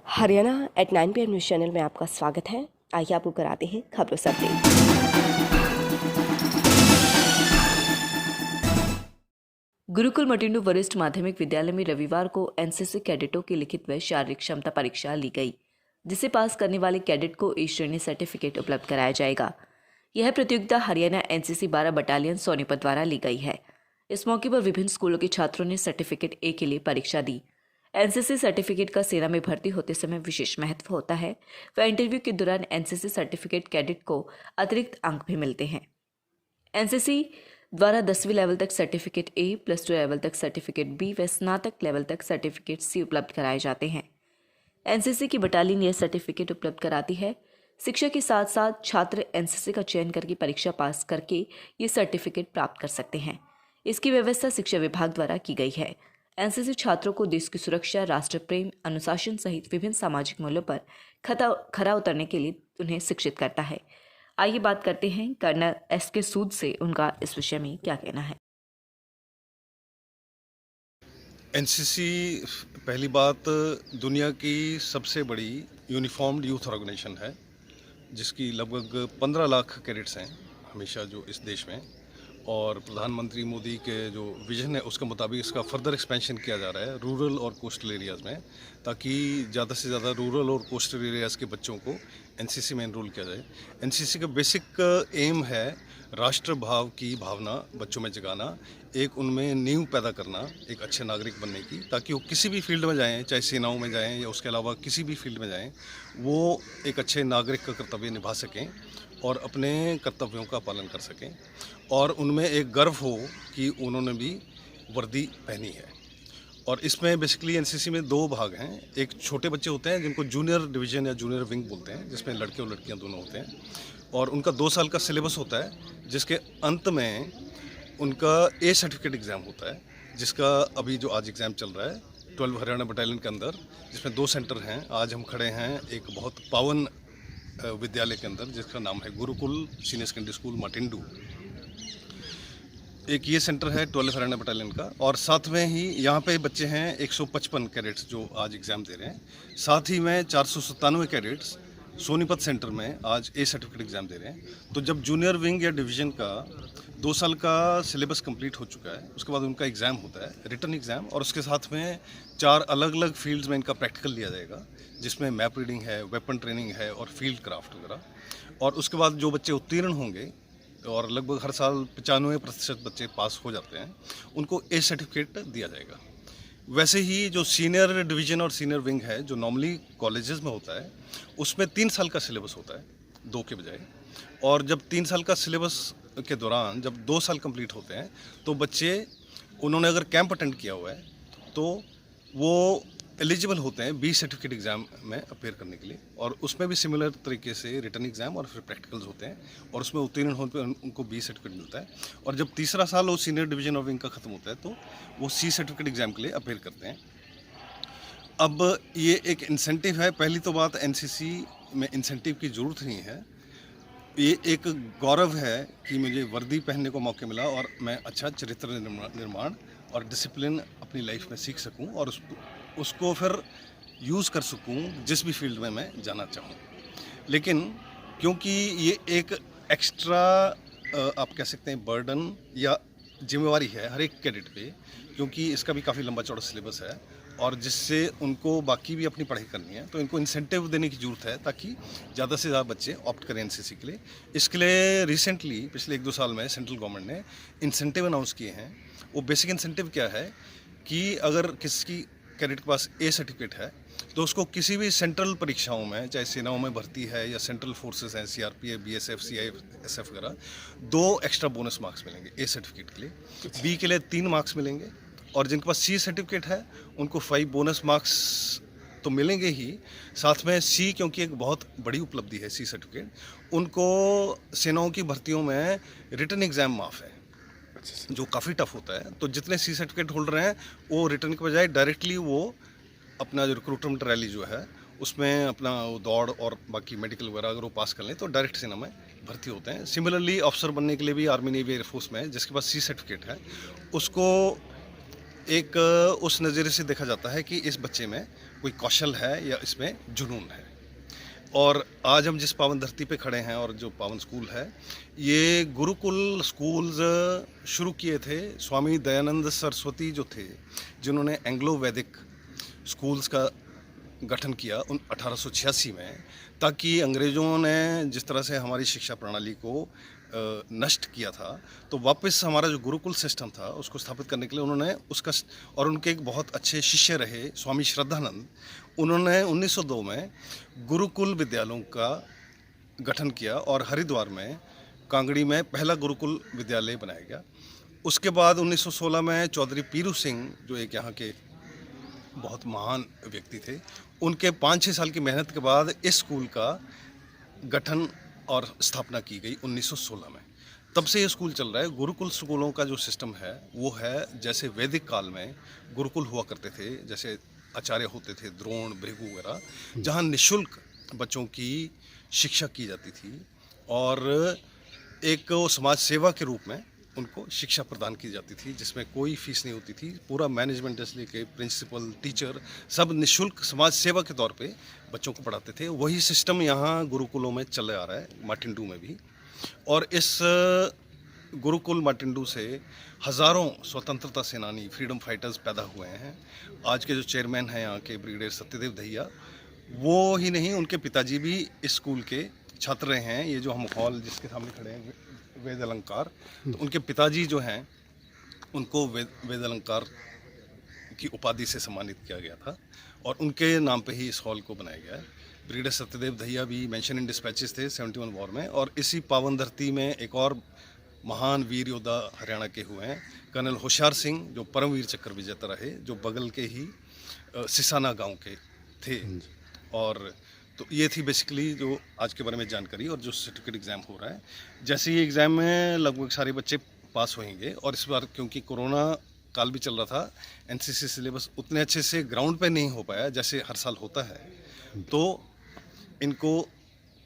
Haryana at 9 PM news channel में आपका स्वागत है। आइए आपको कराते हैं खबरों से अपडेट। गुरुकुल मटिंडू वरिष्ठ माध्यमिक विद्यालय में रविवार को एनसीसी कैडेटों की लिखित व शारीरिक क्षमता परीक्षा ली गई, जिसे पास करने वाले कैडेट को ए श्रेणी सर्टिफिकेट उपलब्ध कराया जाएगा। यह प्रतियोगिता हरियाणा एनसीसी 12 बटालियन सोनीपत द्वारा ली गई है। इस मौके पर विभिन्न स्कूलों के छात्रों ने सर्टिफिकेट ए के लिए परीक्षा दी। एनसीसी सर्टिफिकेट का सेना में भर्ती होते समय विशेष महत्व होता है व इंटरव्यू के दौरान एनसीसी सर्टिफिकेट कैडेट को अतिरिक्त अंक भी मिलते हैं। एनसीसी द्वारा 10वीं लेवल तक सर्टिफिकेट ए, +2 लेवल तक सर्टिफिकेट बी व स्नातक लेवल तक सर्टिफिकेट सी उपलब्ध कराए जाते हैं। एनसीसी की बटालियन यह सर्टिफिकेट उपलब्ध कराती है। शिक्षा के साथ साथ छात्र एनसीसी का चयन करके परीक्षा पास करके ये सर्टिफिकेट प्राप्त कर सकते हैं। इसकी व्यवस्था शिक्षा विभाग द्वारा की गई है। एनसीसी छात्रों को देश की सुरक्षा, राष्ट्र प्रेम, अनुशासन सहित विभिन्न सामाजिक मूल्यों पर खरा उतरने के लिए उन्हें शिक्षित करता है। आइए बात करते हैं कर्नल एसके सूद से, उनका इस विषय में क्या कहना है। एनसीसी पहली बात दुनिया की सबसे बड़ी यूनिफॉर्म्ड यूथ ऑर्गेनाइजेशन है, जिसकी लगभग 15 लाख कैडेट्स हैं हमेशा जो इस देश में। और प्रधानमंत्री मोदी के जो विजन है उसके मुताबिक इसका फर्दर एक्सपेंशन किया जा रहा है रूरल और कोस्टल एरियाज़ में, ताकि ज़्यादा से ज़्यादा रूरल और कोस्टल एरियाज़ के बच्चों को एनसीसी में एनरोल किया जाए। एनसीसी का बेसिक एम है राष्ट्र भाव की भावना बच्चों में जगाना, एक उनमें नींव पैदा करना एक अच्छे नागरिक बनने की, ताकि वो किसी भी फील्ड में जाएं, चाहे सेनाओं में जाएं या उसके अलावा किसी भी फील्ड में जाएं, वो एक अच्छे नागरिक का कर्तव्य निभा सकें और अपने कर्तव्यों का पालन कर सकें, और उनमें एक गर्व हो कि उन्होंने भी वर्दी पहनी है। और इसमें बेसिकली एनसीसी में 2 भाग हैं। एक छोटे बच्चे होते हैं जिनको जूनियर डिवीज़न या जूनियर विंग बोलते हैं, जिसमें लड़के और लड़कियां दोनों होते हैं, और उनका 2 साल का सिलेबस होता है, जिसके अंत में उनका ए सर्टिफिकेट एग्ज़ाम होता है, जिसका अभी जो आज एग्ज़ाम चल रहा है 12 हरियाणा बटालियन के अंदर, जिसमें 2 सेंटर हैं। आज हम खड़े हैं एक बहुत पावन विद्यालय के अंदर, जिसका नाम है Gurukul senior secondary school Matindu. एक ये सेंटर है 12 हरियाणा बटालियन का, और साथ में ही यहाँ पे बच्चे हैं 155 कैडेट्स जो आज एग्ज़ाम दे रहे हैं। साथ ही में 497 कैडेट्स सोनीपत सेंटर में आज ए सर्टिफिकेट एग्ज़ाम दे रहे हैं। तो जब जूनियर विंग या डिवीज़न का 2 साल का सिलेबस कंप्लीट हो चुका है, उसके बाद उनका एग्ज़ाम होता है, रिटन एग्ज़ाम, और उसके साथ में 4 अलग अलग फील्ड्स में इनका प्रैक्टिकल लिया जाएगा, जिसमें मैप रीडिंग है, वेपन ट्रेनिंग है और फील्ड क्राफ्ट वगैरह। और उसके बाद जो बच्चे उत्तीर्ण होंगे, और लगभग हर साल 95% बच्चे पास हो जाते हैं, उनको ए सर्टिफिकेट दिया जाएगा। वैसे ही जो सीनियर डिवीज़न और सीनियर विंग है, जो नॉर्मली कॉलेजेस में होता है, उसमें 3 साल का सिलेबस होता है 2 के बजाय। और जब 3 साल का सिलेबस के दौरान जब 2 साल कंप्लीट होते हैं, तो बच्चे, उन्होंने अगर कैंप अटेंड किया हुआ है, तो वो एलिजिबल होते हैं बी सर्टिफिकेट एग्ज़ाम में अपेयर करने के लिए। और उसमें भी सिमिलर तरीके से रिटर्न एग्ज़ाम और फिर प्रैक्टिकल्स होते हैं, और उसमें उत्तीर्ण होने पर उनको बी सर्टिफिकेट मिलता है। और जब तीसरा साल वो सीनियर डिवीज़न और विंग का ख़त्म होता है, तो वो सी सर्टिफिकेट एग्ज़ाम के लिए अपेयर करते हैं। अब ये एक इंसेंटिव है। पहली तो बात, एनसीसी में इंसेंटिव की ज़रूरत नहीं है। ये एक गौरव है कि मुझे वर्दी पहनने को मौका मिला और मैं अच्छा चरित्र निर्माण और डिसिप्लिन अपनी लाइफ में सीख सकूं, और उसको फिर यूज़ कर सकूं जिस भी फील्ड में मैं जाना चाहूं। लेकिन क्योंकि ये एक एक्स्ट्रा आप कह सकते हैं बर्डन या जिम्मेवारी है हर एक कैडेट पे, क्योंकि इसका भी काफ़ी लंबा चौड़ा सिलेबस है, और जिससे उनको बाकी भी अपनी पढ़ाई करनी है, तो इनको इंसेंटिव देने की ज़रूरत है, ताकि ज़्यादा से ज़्यादा बच्चे ऑप्ट करें एनसीसी के लिए। इसके लिए रिसेंटली पिछले 1-2 साल में सेंट्रल गवर्नमेंट ने इंसेंटिव अनाउंस किए हैं। वो बेसिक इंसेंटिव क्या है कि अगर किसी कैडेट के पास ए सर्टिफिकेट है, तो उसको किसी भी सेंट्रल परीक्षाओं में, चाहे सेनाओं में भर्ती है या सेंट्रल फोर्सेस हैं, सीआरपीएफ, बीएसएफ, सीआईएसएफ वगैरह, 2 एक्स्ट्रा बोनस मार्क्स मिलेंगे ए सर्टिफिकेट के लिए। बी के लिए 3 मार्क्स मिलेंगे, और जिनके पास सी सर्टिफिकेट है उनको 5 बोनस मार्क्स तो मिलेंगे ही। साथ में सी, क्योंकि एक बहुत बड़ी उपलब्धि है सी सर्टिफिकेट, उनको सेनाओं की भर्तियों में रिटन एग्ज़ाम माफ़ है, जो काफ़ी टफ होता है। तो जितने सी सर्टिफिकेट होल्डर हैं, वो रिटर्न के बजाय डायरेक्टली वो अपना जो रिक्रूटमेंट रैली जो है उसमें अपना वो दौड़ और बाकी मेडिकल वगैरह अगर वो पास कर लें, तो डायरेक्ट सेना में भर्ती होते हैं। सिमिलरली ऑफिसर बनने के लिए भी आर्मी, नेवी, एयरफोर्स में जिसके पास सी सर्टिफिकेट है, उसको एक उस नज़रिए से देखा जाता है कि इस बच्चे में कोई कौशल है या इसमें जुनून है। और आज हम जिस पावन धरती पे खड़े हैं और जो पावन स्कूल है, ये गुरुकुल स्कूल्स शुरू किए थे स्वामी दयानंद सरस्वती जो थे, जिन्होंने एंग्लो वैदिक स्कूल्स का गठन किया 1886 में, ताकि अंग्रेज़ों ने जिस तरह से हमारी शिक्षा प्रणाली को नष्ट किया था, तो वापस हमारा जो गुरुकुल सिस्टम था उसको स्थापित करने के लिए उन्होंने उसका, और उनके एक बहुत अच्छे शिष्य रहे स्वामी श्रद्धानंद, उन्होंने 1902 में गुरुकुल विद्यालयों का गठन किया और हरिद्वार में कांगड़ी में पहला गुरुकुल विद्यालय बनाया गया। उसके बाद 1916 में चौधरी पीरू सिंह, जो एक यहाँ के बहुत महान व्यक्ति थे, उनके 5-6 साल की मेहनत के बाद इस स्कूल का गठन और स्थापना की गई 1916 में। तब से ये स्कूल चल रहा है। गुरुकुल स्कूलों का जो सिस्टम है वो है जैसे वैदिक काल में गुरुकुल हुआ करते थे, जैसे आचार्य होते थे द्रोण, भृगु वगैरह, जहाँ निःशुल्क बच्चों की शिक्षा की जाती थी और एक वो समाज सेवा के रूप में उनको शिक्षा प्रदान की जाती थी, जिसमें कोई फीस नहीं होती थी। पूरा मैनेजमेंट से लेके प्रिंसिपल, टीचर सब निःशुल्क समाज सेवा के तौर पे बच्चों को पढ़ाते थे। वही सिस्टम यहाँ गुरुकुलों में चले आ रहा है, मार्टिंडू में भी। और इस गुरुकुल मार्टिंडू से हज़ारों स्वतंत्रता सेनानी, फ्रीडम फाइटर्स पैदा हुए हैं। आज के जो चेयरमैन हैं यहाँ के, ब्रिगेडियर सत्यदेव दहिया, वो ही नहीं, उनके पिताजी भी इस स्कूल के छात्र रहे हैं। ये जो हम हॉल जिसके सामने खड़े हैं, वेद अलंकार, तो उनके पिताजी जो हैं उनको वेद अलंकार की उपाधि से सम्मानित किया गया था और उनके नाम पे ही इस हॉल को बनाया गया है। ब्रिगेडियर सत्यदेव दहिया भी मेंशन इन डिस्पैचेस थे 71 वॉर में। और इसी पावन धरती में एक और महान वीर योद्धा हरियाणा के हुए हैं, कर्नल होशियार सिंह, जो परमवीर चक्र विजेता रहे, जो बगल के ही सिसाना गांव के थे। और तो ये थी बेसिकली जो आज के बारे में जानकारी। और जो सर्टिफिकेट एग्ज़ाम हो रहा है, जैसे ये एग्ज़ाम में लगभग सारे बच्चे पास होंगे। और इस बार क्योंकि कोरोना काल भी चल रहा था, एनसीसी सिलेबस उतने अच्छे से ग्राउंड पे नहीं हो पाया जैसे हर साल होता है, तो इनको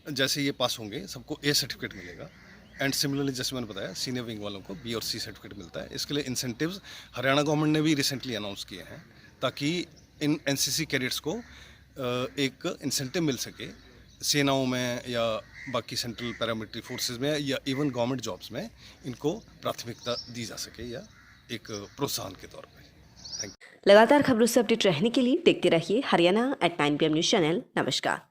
जैसे ये पास होंगे सबको ए सर्टिफिकेट मिलेगा। एंड सिमिलरली जैसे मैंने बताया, सीनियर विंग वालों को बी और सी सर्टिफिकेट मिलता है। इसके लिए इंसेंटिव्स हरियाणा गवर्नमेंट ने भी रिसेंटली अनाउंस किए हैं, ताकि इन एनसीसी कैडेट्स को एक इंसेंटिव मिल सके सेनाओं में या बाकी सेंट्रल पैरामिलिट्री फोर्सेस में या इवन गवर्नमेंट जॉब्स में इनको प्राथमिकता दी जा सके, या एक प्रोत्साहन के तौर पे। Thank you. लगातार खबरों से अपडेट रहने के लिए देखते रहिए हरियाणा@9 PM न्यूज़ चैनल। नमस्कार।